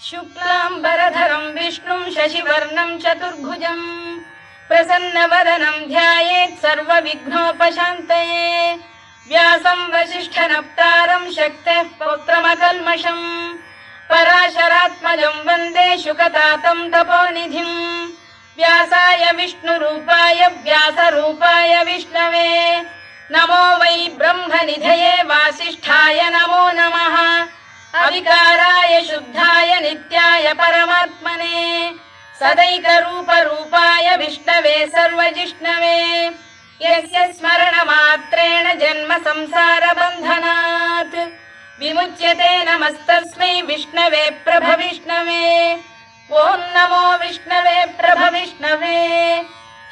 शुक्लाम्बरधरं विष्णुं शशिवर्णं चतुर्भुजं प्रसन्नवदनं ध्यायेत् सर्वविघ्नोपशान्तये। व्यासं वसिष्ठनप्तारं शक्तेः पौत्रमकल्मषं पराशरात्मजं वन्दे शुकतातं तपोनिधिं। व्यासाय विष्णुरूपाय व्यासरूपाय विष्णवे नमो वै ब्रह्मनिधये वासिष्ठाय नमो नमः। अविकाराय शुद्धाय नित्याय परमात्मने सदैकरूपरूपाय विष्णवे सर्वजिष्णवे यस्य स्मरणमात्रेण जन्म संसारबन्धनात् विमुच्यते। नमस्तस्मै विष्णवे प्रभविष्णवे। ॐ नमो विष्णवे प्रभविष्णवे।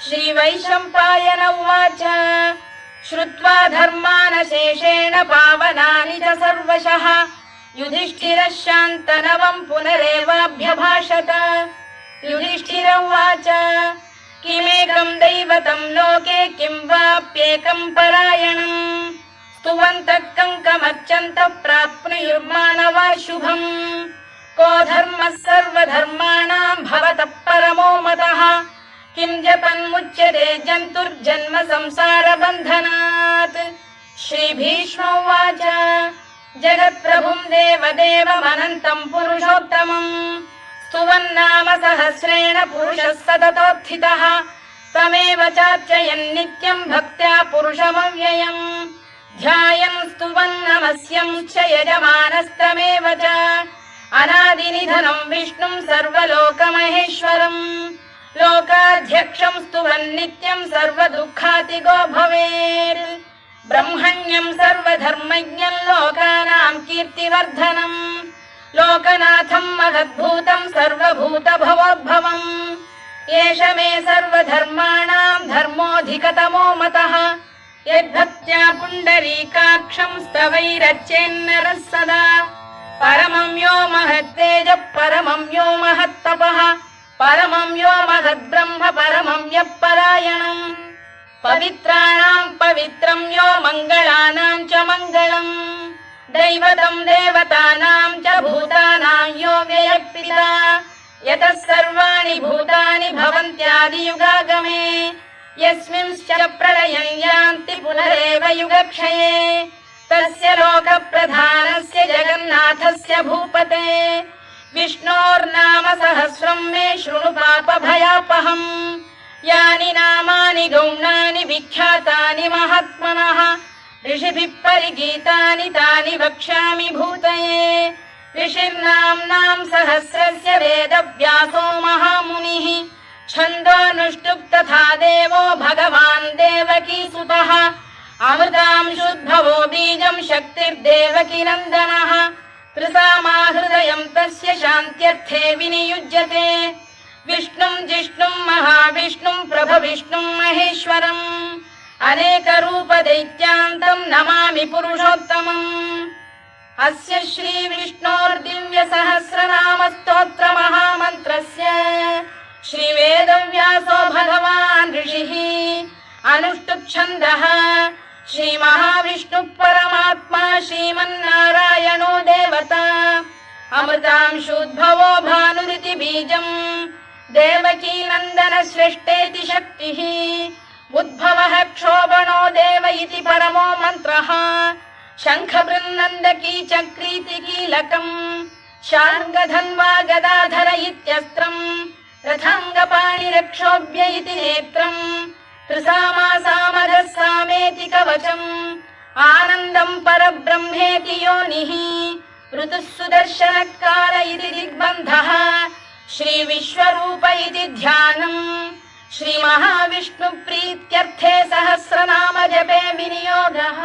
श्रीवैशम्पायन उवाच श्रुत्वा धर्मानशेषेण पावनानि च सर्वशः युधिष्ठिरः शान्तनवं पुनरेवाभ्यभाषत। युधिष्ठिर उवाच किमेकं दैवतं लोके किं वाप्येकं परायणं स्तुवन्तः कङ्कमर्चन्तः प्राप्नुयुर्मानवाः शुभम्। को धर्मः सर्वधर्माणां भवतः परमो मतः किं जपन्मुच्यते जन्तुर्जन्म संसारबन्धनात्। श्रीभीष्म उवाच जगत्प्रभुं देवदेवमनन्तं पुरुषोत्तमं स्तुवन्नाम सहस्रेण पुरुषः सततोत्थितः तमेव चार्चयन् नित्यं भक्त्या पुरुषमव्ययम् ध्यायन् स्तुवन् नमस्यं च यजमानस्तमेव च अनादिनिधनं विष्णुं सर्वलोकमहेश्वरं लोकाध्यक्षं स्तुवन् नित्यं सर्वदुःखातिगो भवेत्। ब्रह्मण्यं सर्वधर्मज्ञं लोकानां कीर्तिवर्धनं लोकनाथं महद्भूतं सर्वभूतभवोद्भवम् एष मे सर्वधर्माणां धर्मोऽधिकतमो मतः यद्भक्त्या पुण्डरीकाक्षं स्तवैरच्चेन्नरः सदा। परमं यो महत्तेजः परमं यो महत्तपः परमं यो महद्ब्रह्म परमं यः परायणम् पवित्राणां पवित्रं यो मङ्गलानां च मङ्गलम् दैवतं देवतानां च भूतानां यो व्ययः यतः सर्वाणि भूतानि भवन्त्यादियुगागमे यस्मिंश्च प्रलयं यान्ति पुनरेव युगक्षये तस्य लोकप्रधानस्य जगन्नाथस्य भूपते विष्णोर्नाम सहस्रं मे शृणु पापभयापहम्। यानि नामानि गौणानि विख्यातानि महात्मनः ऋषिभिः परिगीतानि तानि वक्ष्यामि भूतये। ऋषिर्नाम्नां सहस्रस्य वेदव्यासो महामुनिः छन्दोऽनुष्टुप् तथा देवो भगवान् देवकीसुतः अमृतांशुद्भवो बीजं शक्तिर्देवकीनन्दनः त्रिसामा हृदयं तस्य शान्त्यर्थे विनियुज्यते। विष्णुं जिष्णुं महाविष्णुं प्रभविष्णुं महेश्वरम् अनेकरूपदैत्यान्तं नमामि पुरुषोत्तमम्। अस्य श्रीविष्णोर्दिव्यसहस्रनामस्तोत्रमहामन्त्रस्य श्रीवेदव्यासो भगवान् ऋषिः अनुष्टुप्-छन्दः श्रीमहाविष्णुः परमात्मा श्रीमन्नारायणो देवता अमृतांशुद्भवो भानुरिति बीजम् देवकीनन्दन सृष्टेति शक्तिः उद्भवः क्षोभणो देव इति परमो मन्त्रः शङ्खबृन्नन्दकी चक्रीति कीलकम् शार्ङ्गधन्वा गदाधर इत्यस्त्रम् रथाङ्गपाणिरक्षोभ्य इति नेत्रम् त्रिसामा सामगः सामेति कवचम् आनन्दं परब्रह्मेति योनिः ऋतुः सुदर्शनकाल इति दिग्बन्धः श्रीविश्वरूप इति ध्यानम् श्रीमहाविष्णुप्रीत्यर्थे सहस्रनाम जपे विनियोगः।